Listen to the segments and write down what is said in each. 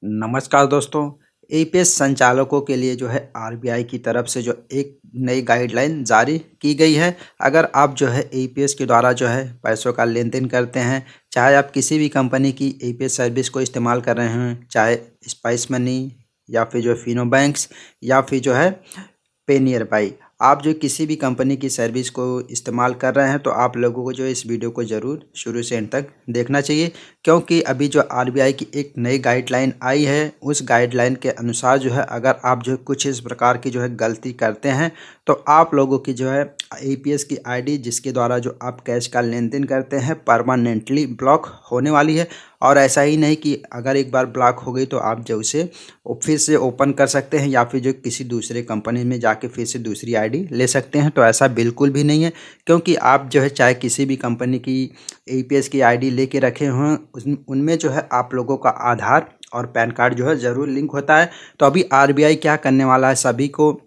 नमस्कार दोस्तों। एपीएस संचालकों के लिए जो है आरबीआई की तरफ से जो एक नई गाइडलाइन जारी की गई है। अगर आप जो है एपीएस के द्वारा जो है पैसों का लेन देन करते हैं, चाहे आप किसी भी कंपनी की एपीएस सर्विस को इस्तेमाल कर रहे हैं, चाहे स्पाइस मनी या फिर जो फिनो बैंक्स या फिर जो है पे नियर बाई, आप जो किसी भी कंपनी की सर्विस को इस्तेमाल कर रहे हैं तो आप लोगों को जो इस वीडियो को ज़रूर शुरू से एंड तक देखना चाहिए, क्योंकि अभी जो आरबीआई की एक नई गाइडलाइन आई है उस गाइडलाइन के अनुसार जो है अगर आप जो कुछ इस प्रकार की जो है गलती करते हैं तो आप लोगों की जो है एपीएस की आईडी जिसके द्वारा जो आप कैश का लेन देन करते हैं परमानेंटली ब्लॉक होने वाली है। और ऐसा ही नहीं कि अगर एक बार ब्लॉक हो गई तो आप जो उसे फिर से ओपन कर सकते हैं या फिर जो किसी दूसरे कंपनी में जाके फिर से दूसरी आईडी ले सकते हैं, तो ऐसा बिल्कुल भी नहीं है। क्योंकि आप जो है चाहे किसी भी कंपनी की एपीएस की आईडी लेके रखे हों, उनमें जो है आप लोगों का आधार और पैन कार्ड जो है ज़रूर लिंक होता है। तो अभी आरबीआई क्या करने वाला है, सभी को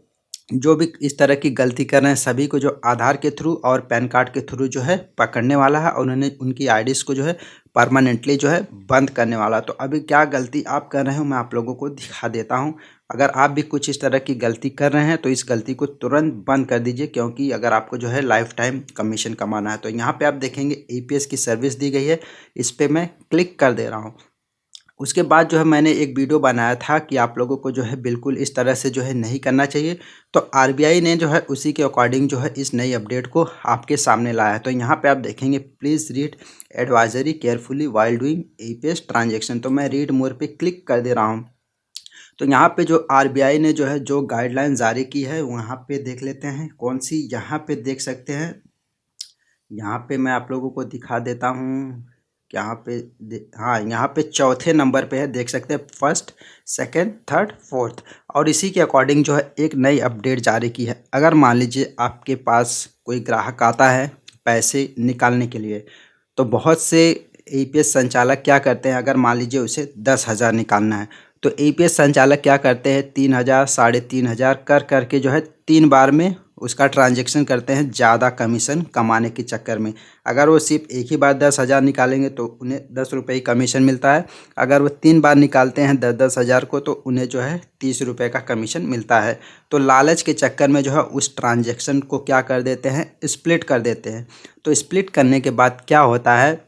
जो भी इस तरह की गलती कर रहे हैं सभी को जो आधार के थ्रू और पैन कार्ड के थ्रू जो है पकड़ने वाला है और उन्होंने उनकी आईडीज़ को जो है परमानेंटली जो है बंद करने वाला। तो अभी क्या गलती आप कर रहे हो मैं आप लोगों को दिखा देता हूं। अगर आप भी कुछ इस तरह की गलती कर रहे हैं तो इस गलती को तुरंत बंद कर दीजिए, क्योंकि अगर आपको जो है लाइफ टाइम कमीशन कमाना है। तो यहाँ पे आप देखेंगे एपीएस की सर्विस दी गई है, इस पर मैं क्लिक कर दे रहा हूँ। उसके बाद जो है मैंने एक वीडियो बनाया था कि आप लोगों को जो है बिल्कुल इस तरह से जो है नहीं करना चाहिए। तो आरबीआई ने जो है उसी के अकॉर्डिंग जो है इस नई अपडेट को आपके सामने लाया है। तो यहाँ पे आप देखेंगे please read advisory carefully while doing APS transaction. तो मैं रीड मोर पे क्लिक कर दे रहा हूँ। तो यहाँ पे जो आरबीआई ने जो है जो गाइडलाइन जारी की है वहाँ पे देख लेते हैं कौन सी। यहाँ पे देख सकते हैं, यहाँ पे मैं आप लोगों को दिखा देता हूँ। यहाँ पे हाँ, यहाँ पे चौथे नंबर पे है, देख सकते हैं फर्स्ट, सेकंड, थर्ड, फोर्थ। और इसी के अकॉर्डिंग जो है एक नई अपडेट जारी की है। अगर मान लीजिए आपके पास कोई ग्राहक आता है पैसे निकालने के लिए, तो बहुत से एपीएस संचालक क्या करते हैं, अगर मान लीजिए उसे 10,000 निकालना है तो एपीएस संचालक क्या करते हैं 3,000 3,500 कर करके जो है 3 बार में उसका ट्रांजैक्शन करते हैं ज़्यादा कमीशन कमाने के चक्कर में। अगर वो सिर्फ एक ही बार 10,000 निकालेंगे तो उन्हें 10 रुपये कमीशन मिलता है। अगर वो 3 बार निकालते हैं 10,000 को तो उन्हें जो है 30 रुपये का कमीशन मिलता है। तो लालच के चक्कर में जो है उस ट्रांजैक्शन को क्या कर देते हैं, स्प्लिट कर देते हैं। तो स्प्लिट करने के बाद क्या होता है,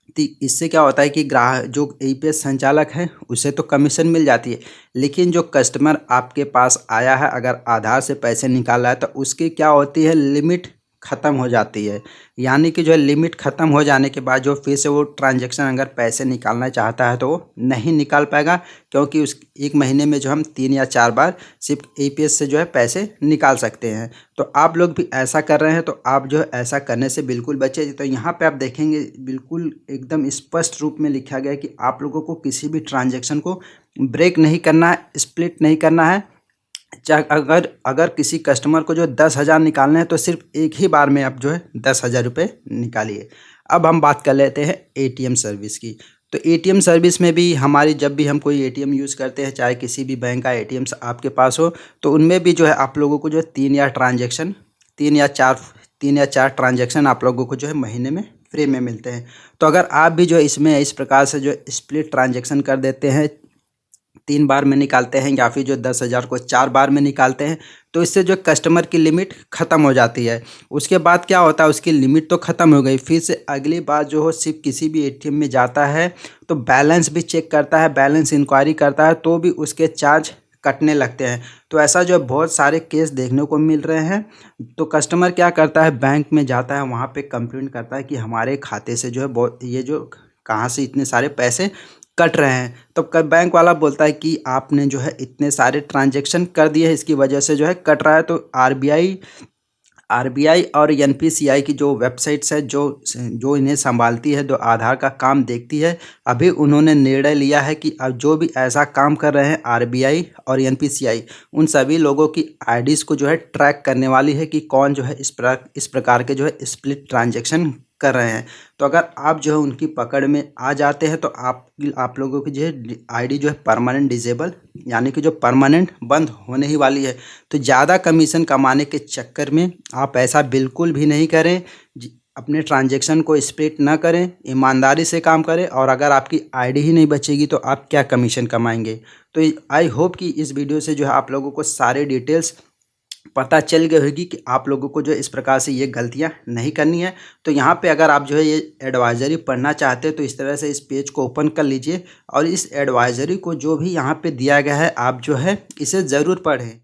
तो इससे क्या होता है कि ग्राहक जो एपीएस संचालक है उसे तो कमीशन मिल जाती है, लेकिन जो कस्टमर आपके पास आया है अगर आधार से पैसे निकाला है तो उसकी क्या होती है, लिमिट ख़त्म हो जाती है। यानी कि जो है लिमिट ख़त्म हो जाने के बाद जो फिर से वो ट्रांजैक्शन अगर पैसे निकालना चाहता है तो वो नहीं निकाल पाएगा, क्योंकि उस एक महीने में जो हम 3 या 4 बार सिर्फ एपीएस से जो है पैसे निकाल सकते हैं। तो आप लोग भी ऐसा कर रहे हैं तो आप जो है ऐसा करने से बिल्कुल बचें। तो यहाँ पे आप देखेंगे बिल्कुल एकदम स्पष्ट रूप में लिखा गया है कि आप लोगों को किसी भी ट्रांजैक्शन को ब्रेक नहीं करना है, स्प्लिट नहीं करना है। चाहे अगर अगर किसी कस्टमर को जो 10,000 निकालने हैं तो सिर्फ एक ही बार में आप जो है 10,000 रुपये निकालिए। अब हम बात कर लेते हैं एटीएम सर्विस की। तो एटीएम सर्विस में भी हमारी जब भी हम कोई एटीएम यूज़ करते हैं, चाहे किसी भी बैंक का एटीएम आपके पास हो, तो उनमें भी जो है आप लोगों को जो है 3 या 4 ट्रांजेक्शन आप लोगों को जो है महीने में फ्री में मिलते हैं। तो अगर आप भी जो है इसमें इस प्रकार से जो स्प्लिट ट्रांजेक्शन कर देते हैं, 3 बार में निकालते हैं या फिर जो 10,000 को 4 बार में निकालते हैं, तो इससे जो कस्टमर की लिमिट ख़त्म हो जाती है। उसके बाद क्या होता है, उसकी लिमिट तो ख़त्म हो गई, फिर से अगली बार जो हो सिर्फ किसी भी एटीएम में जाता है तो बैलेंस भी चेक करता है, बैलेंस इंक्वायरी करता है तो भी उसके चार्ज कटने लगते हैं। तो ऐसा जो है बहुत सारे केस देखने को मिल रहे हैं। तो कस्टमर क्या करता है, बैंक में जाता है, वहाँ पे कंप्लेंट करता है कि हमारे खाते से जो है बहुत ये जो कहाँ से इतने सारे पैसे कट रहे हैं। तो बैंक वाला बोलता है कि आपने जो है इतने सारे ट्रांजैक्शन कर दिए हैं, इसकी वजह से जो है कट रहा है। तो आरबीआई और एनपीसीआई की जो वेबसाइट्स है जो इन्हें संभालती है, जो आधार का काम देखती है, अभी उन्होंने निर्णय लिया है कि अब जो भी ऐसा काम कर रहे हैं आरबीआई और एनपीसीआई, उन सभी लोगों की आईडीज़ को जो है ट्रैक करने वाली है कि कौन जो है इस प्रकार के जो है स्प्लिट ट्रांजैक्शन कर रहे हैं। तो अगर आप जो है उनकी पकड़ में आ जाते हैं तो आप लोगों की जो है आईडी जो है परमानेंट डिजेबल, यानी कि जो परमानेंट बंद होने ही वाली है। तो ज़्यादा कमीशन कमाने के चक्कर में आप ऐसा बिल्कुल भी नहीं करें। अपने ट्रांजैक्शन को स्प्लिट ना करें, ईमानदारी से काम करें। और अगर आपकी आईडी ही नहीं बचेगी तो आप क्या कमीशन कमाएंगे। तो आई होप कि इस वीडियो से जो है आप लोगों को सारे डिटेल्स पता चल गई होगी कि आप लोगों को जो इस प्रकार से ये गलतियां नहीं करनी है। तो यहाँ पे अगर आप जो है ये एडवाइजरी पढ़ना चाहते हैं तो इस तरह से इस पेज को ओपन कर लीजिए और इस एडवाइजरी को जो भी यहाँ पे दिया गया है आप जो है इसे ज़रूर पढ़ें।